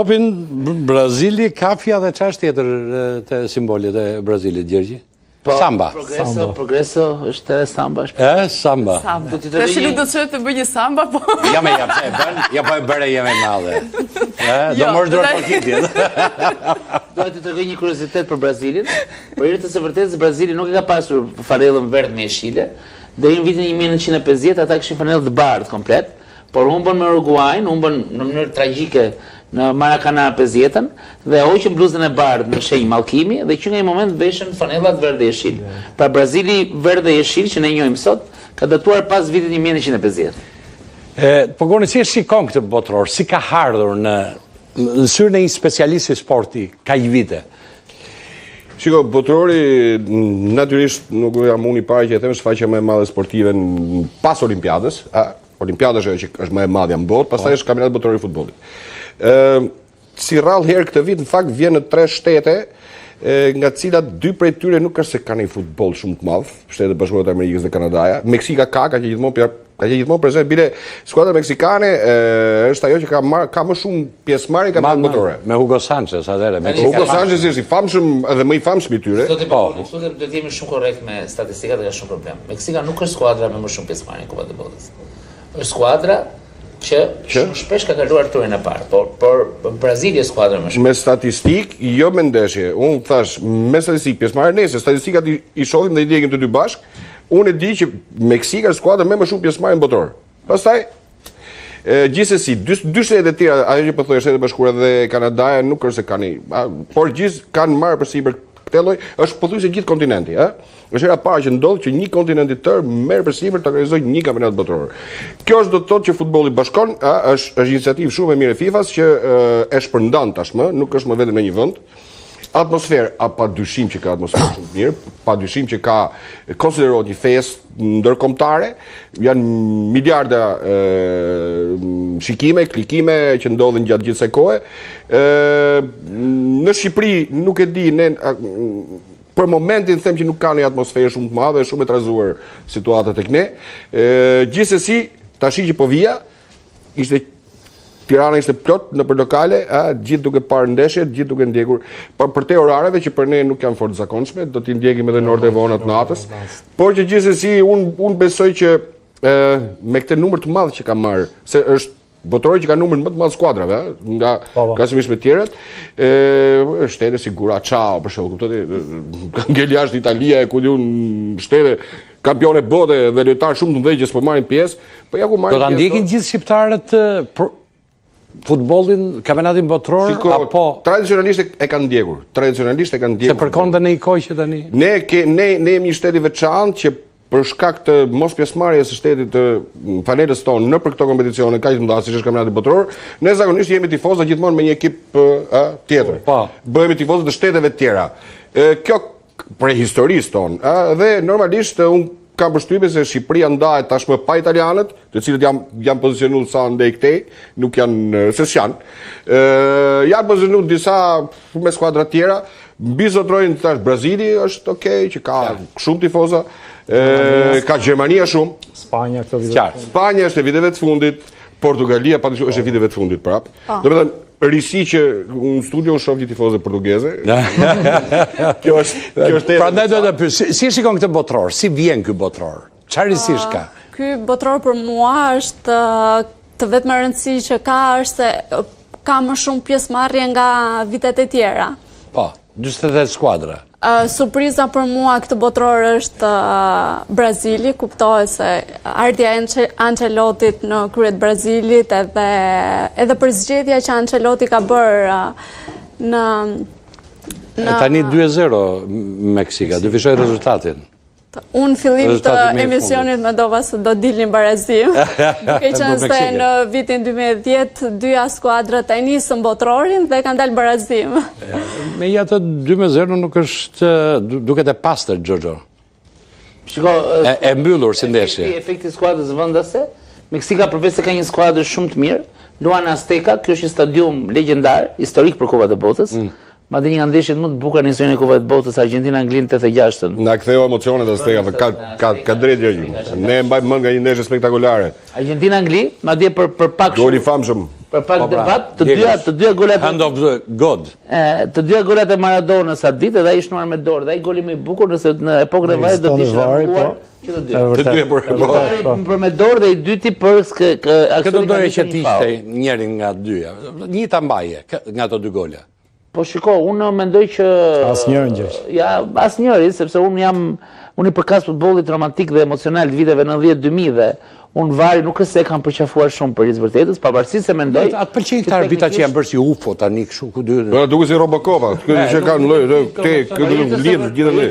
topin Brazili, kafja dhe ç'është tjetër të simbolit e Brazilit, Gjergji? Samba. Progreso është samba. Samba. Preshili do të të bëj një samba, po... Ja po e bëre jeme madhe. Do morë dorë pakitjet. Do të tregoj një kuriozitet për Brazilin. Për hir të së vërtetës, Brazili nuk e ka pasur fanellën verdh me jeshile. Deri në vitin 1950 ata kishin fanellë të bardhë komplet, por humbën me Uruguayn, humbën në mënyrë tragjike në Maracanã 50-ën dhe hoqën bluzën e bardhë në shenjë mallkimi dhe që nga një moment veshën fanellat verdh e jeshil. Pra Brazili verdh e jeshil që ne njohim sot ka datuar pas vitit 1950. Po Goni, si e shikon këtë botror? Si ka ardhur në syrën e një specialisti sporti kaq vite? Shiko, botrori natyrisht nuk jam unë i parë që e them shfaqja më e madhe sportive pas Olimpiadës. Olimpiada është më e madhe në botë, pastaj është kampionati botror i futbollit. Si rrallë herë këtë vit, në fakt vjen në 3 shtete, nga cilat 2 prej tyre nuk është se ka një futboll shumë të madh, Shtetet Bashkuara të Amerikës dhe Kanadaja. Meksika ka që gjithmonë prezent, bile skuadra meksikane është ajo që ka më shumë pjesëmarrje ka më botërore. Me Hugo Sanchez atëherë. Hugo Sanchez është i famshëm edhe më i famshëm i tyre. Do të jemi shumë korrekt me statistikat dhe ka shumë problem. Meksika nuk është skuadra me më shumë pjesëmarrje në Kupën e Botës. Është skuadra që shumë shpesh ka kaluar turën e parë, por Brazili është skuadra më shumë. Me statistik, jo me ndeshje. Unë thash, me statistik, pjesëmarrje nëse statistikat i shohim dhe i ndjekim të dy bashk, unë e di që Meksika është skuadra me më shumë pjesëmarrje botror. Pastaj, gjithsesi, dy shtetet e tjera, ajo që po thoya Shtetet Bashkuara dhe Kanadaja nuk është se kanë, por gjithë kanë marrë përsipër këtë lloj, është pothuajse gjithë kontinenti, Është hera parë që ndodh që një kontinent i tërë merr përsipër të organizojë një kampionat botror. Kjo është do të thotë që futbolli bashkon, është iniciativë shumë e mirë e FIFA-s që e shpërndan tashmë, nuk është më vetëm në një vend. Atmosferë, pa dyshim që ka atmosferë shumë të mirë, pa dyshim që ka konsiderohet një festë ndërkombëtare, janë miliarda shikime, klikime që ndodhin gjatë gjithë kësaj kohe. Në Shqipëri nuk e di ne për momentin them që nuk ka një atmosferë shumë të madhe, shumë e trazuar situata tek ne. Gjithsesi, tash që po vija, Tirana ishte plot në për lokale, gjithë duke parë ndeshjet, gjithë duke ndjekur për te orareve që për ne nuk janë fort zakonshme, do t'i ndjekim edhe në orët e vonat natës. Por që gjithsesi unë besoj që me këtë numër të madh që ka marrë, se është botrori që ka numrin më të madh skuadrave, nga krahasimisht me tjerët, shtete si Guracao për shembull, kuptoni, ka ngel jashtë Italia, ku diun shtete kampione bote dhe lojtarë shumë të mëdhenj që s'po marrin pjesë, po ja ku marrin pjesë. Do ta ndjekin gjithë shqiptarët futbollin, kampionatin botror, apo tradicionalisht e kanë ndjekur. Se përkon dhe në një kohë që tani. Ne jemi një shtet i veçantë që për shkak të mos pjesëmarrjes së shtetit të fanelës tonë në për këto kompeticione kaq të mëdha siç është kampionati botror, ne zakonisht jemi tifozë gjithmonë me një ekip tjetër. Bëhemi tifozë të shteteve të tjera. Kjo për historisë tonë, dhe normalisht unë kam përshtypjen se Shqipëria ndahet tashmë pa italianët, të cilët janë pozicionuar sa ndej këtej, nuk janë se s'janë. Janë pozicionuar disa me skuadra tjera, mbi zotrojnë tash Brazili është okay, që ka shumë tifoza, ka Gjermania shumë, Spanja është e viteve të fundit, Portugalia është e viteve të fundit prap. Domethënë risi që në studio shoh një tifoze portugeze. Kjo është. Prandaj do të pyes, si shikon këtë botror? Si vjen ky botror? Çfarë risish ka? Ky botror për mua është të vetme rëndësi që ka është se ka më shumë pjesëmarrje nga vitet e tjera. Po, 48 skuadra. Surpriza për mua këtë botror është Brazili, kuptohet se ardhja e Ancelotit në kryet Brazilit edhe për zgjedhja që Ancelotti ka bërë në... Tani 2-0 Meksika, dyfishoj rezultatin. Unë fillim të emisionit me dova se do dilnin barazim, duke qenë se në vitin 2010 dyja skuadrat e nisën botrorin dhe kanë dalë barazim. Me atë 2-0 nuk është duket e pastër, Gjoxho. E mbyllur si ndeshje. Efekti skuadrës vendase, Meksika përveç se ka një skuadër shumë të mirë, luan Azteca, kjo është një stadium legjendar, historik për Kupat e Botës. Madje një nga ndeshjet më të bukura në historinë e Kupës së Botës, Argentina-Anglinë 86-ën. Na ktheu emocionet Azteca, ka drejt Gjergj. Ne mbajmë mend nga një ndeshje spektakolare. Argentina-Angli, madje për pak gol i famshëm. Për pak debat, të dyja golat Hand of the God. Të dyja golat e Maradonës atë ditë dhe ai shnuar me dorë, dhe ai goli më i bukur nëse në epokën e varit do të ishte revuar që të dy. Të dy Për me dorë dhe i dyti për Këtë doje që të ishte njërin nga dyja. Një ta mbaje nga ato dy gola. Po shiko, unë mendoj që asnjërin gjesh. Ja, asnjëri, sepse unë i përkas futbollit romantik dhe emocional të viteve 90-2000 dhe unë vari nuk është se kam përqafuar shumë për vërtetës, pavarësisht se mendoj. Atë pëlqejnë këta arbitra që janë bërë si UFO tani kështu ku dy. Duke si Robocop, që kanë lloj, këtë lidh gjithë ne.